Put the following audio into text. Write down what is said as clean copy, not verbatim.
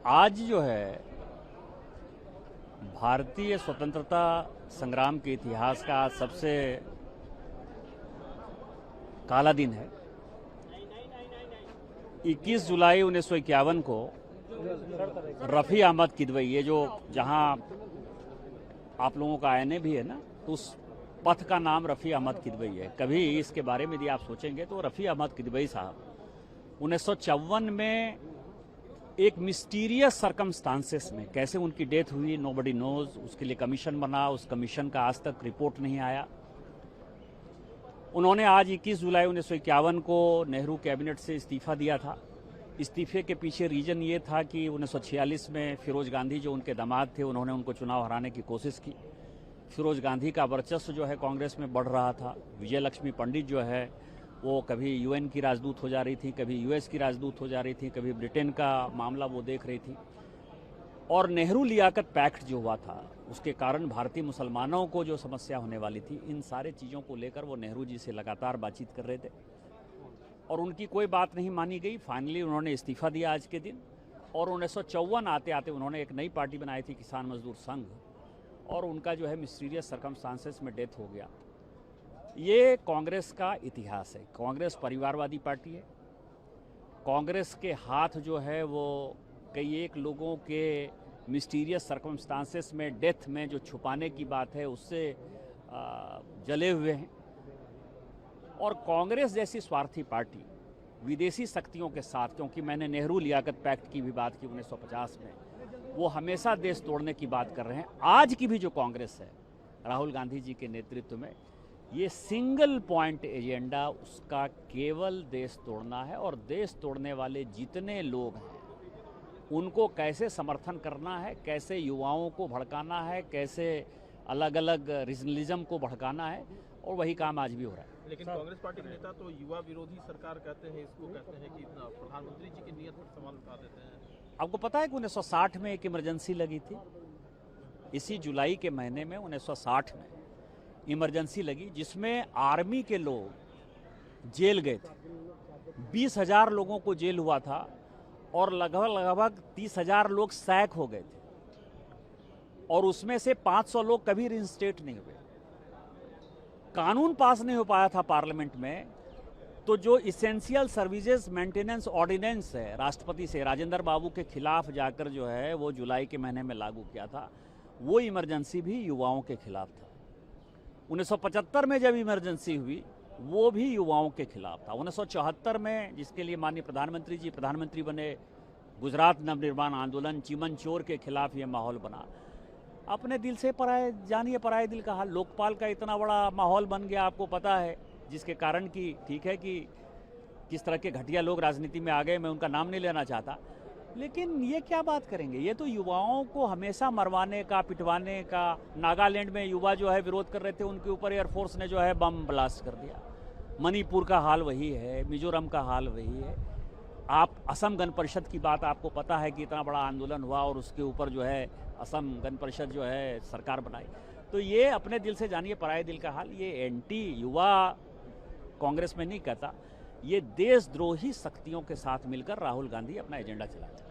आज जो है भारतीय स्वतंत्रता संग्राम के इतिहास का आज सबसे काला दिन है। 21 जुलाई 1951 को रफ़ी अहमद किदवई, ये जो जहां आप लोगों का आईएनए भी है ना, तो उस पथ का नाम रफ़ी अहमद किदवई है। कभी इसके बारे में यदि आप सोचेंगे तो रफ़ी अहमद किदवई साहब 1954 में एक मिस्टीरियस सर्कमस्टांसेस में कैसे उनकी डेथ हुई, नोबडी नोज। उसके लिए कमीशन बना, उस कमीशन का आज तक रिपोर्ट नहीं आया। उन्होंने आज 21 जुलाई 1951 को नेहरू कैबिनेट से इस्तीफा दिया था। इस्तीफे के पीछे रीजन ये था कि 1946 में फिरोज गांधी जो उनके दामाद थे, उन्होंने उनको चुनाव हराने की कोशिश की। फिरोज गांधी का वर्चस्व जो है कांग्रेस में बढ़ रहा था। विजय लक्ष्मी पंडित जो है वो कभी यूएन की राजदूत हो जा रही थी, कभी यूएस की राजदूत हो जा रही थी, कभी ब्रिटेन का मामला वो देख रही थी। और नेहरू लियाकत पैक्ट जो हुआ था, उसके कारण भारतीय मुसलमानों को जो समस्या होने वाली थी, इन सारे चीज़ों को लेकर वो नेहरू जी से लगातार बातचीत कर रहे थे और उनकी कोई बात नहीं मानी गई। फाइनली उन्होंने इस्तीफा दिया आज के दिन और 1954 आते आते उन्होंने एक नई पार्टी बनाई थी, किसान मजदूर संघ, और उनका जो है मिस्टीरियस सर्कमस्टांसेस में डेथ हो गया। ये कांग्रेस का इतिहास है। कांग्रेस परिवारवादी पार्टी है। कांग्रेस के हाथ जो है वो कई एक लोगों के मिस्टीरियस सर्कमस्टांसेस में डेथ में जो छुपाने की बात है उससे जले हुए हैं। और कांग्रेस जैसी स्वार्थी पार्टी विदेशी शक्तियों के साथ, क्योंकि मैंने नेहरू लियाकत पैक्ट की भी बात की 1950 में, वो हमेशा देश तोड़ने की बात कर रहे हैं। आज की भी जो कांग्रेस है राहुल गांधी जी के नेतृत्व में, ये सिंगल पॉइंट एजेंडा उसका केवल देश तोड़ना है। और देश तोड़ने वाले जितने लोग हैं उनको कैसे समर्थन करना है, कैसे युवाओं को भड़काना है, कैसे अलग अलग रीजनलिज्म को भड़काना है, और वही काम आज भी हो रहा है। लेकिन कांग्रेस पार्टी के नेता तो युवा विरोधी सरकार कहते हैं, इसको कहते हैं कि प्रधानमंत्री जी की नीयत पर सवाल उठा देते हैं। आपको पता है कि 1960 में एक इमरजेंसी लगी थी। इसी जुलाई के महीने में 1960 में इमरजेंसी लगी, जिसमें आर्मी के लोग जेल गए थे। 20,000 लोगों को जेल हुआ था और लगभग 30,000 लोग सैक हो गए थे, और उसमें से 500 लोग कभी रिइंस्टेट नहीं हुए। कानून पास नहीं हो पाया था पार्लियामेंट में, तो जो इसेंशियल सर्विसेज मेंटेनेंस ऑर्डिनेंस है राष्ट्रपति से राजेंद्र बाबू के खिलाफ जाकर जो है वो जुलाई के महीने में लागू किया था, वो इमरजेंसी भी युवाओं के खिलाफ था। 1975 में जब इमरजेंसी हुई वो भी युवाओं के खिलाफ था। 1974 में जिसके लिए माननीय प्रधानमंत्री जी प्रधानमंत्री बने, गुजरात नवनिर्माण आंदोलन, चीमन चोर के खिलाफ ये माहौल बना। अपने दिल से पराए जानिए पराए दिल का हाल। लोकपाल का इतना बड़ा माहौल बन गया, आपको पता है, जिसके कारण कि ठीक है कि किस तरह के घटिया लोग राजनीति में आ गए, मैं उनका नाम नहीं लेना चाहता, लेकिन ये क्या बात करेंगे। ये तो युवाओं को हमेशा मरवाने का, पिटवाने का। नागालैंड में युवा जो है विरोध कर रहे थे, उनके ऊपर एयरफोर्स ने जो है बम ब्लास्ट कर दिया। मणिपुर का हाल वही है, मिजोरम का हाल वही है। आप असम गण परिषद की बात, आपको पता है कि इतना बड़ा आंदोलन हुआ और उसके ऊपर जो है असम गण परिषद जो है सरकार बनाई। तो ये अपने दिल से जानिए पराए दिल का हाल। ये एंटी युवा कांग्रेस में नहीं कहता, ये देशद्रोही शक्तियों के साथ मिलकर राहुल गांधी अपना एजेंडा चलाते हैं।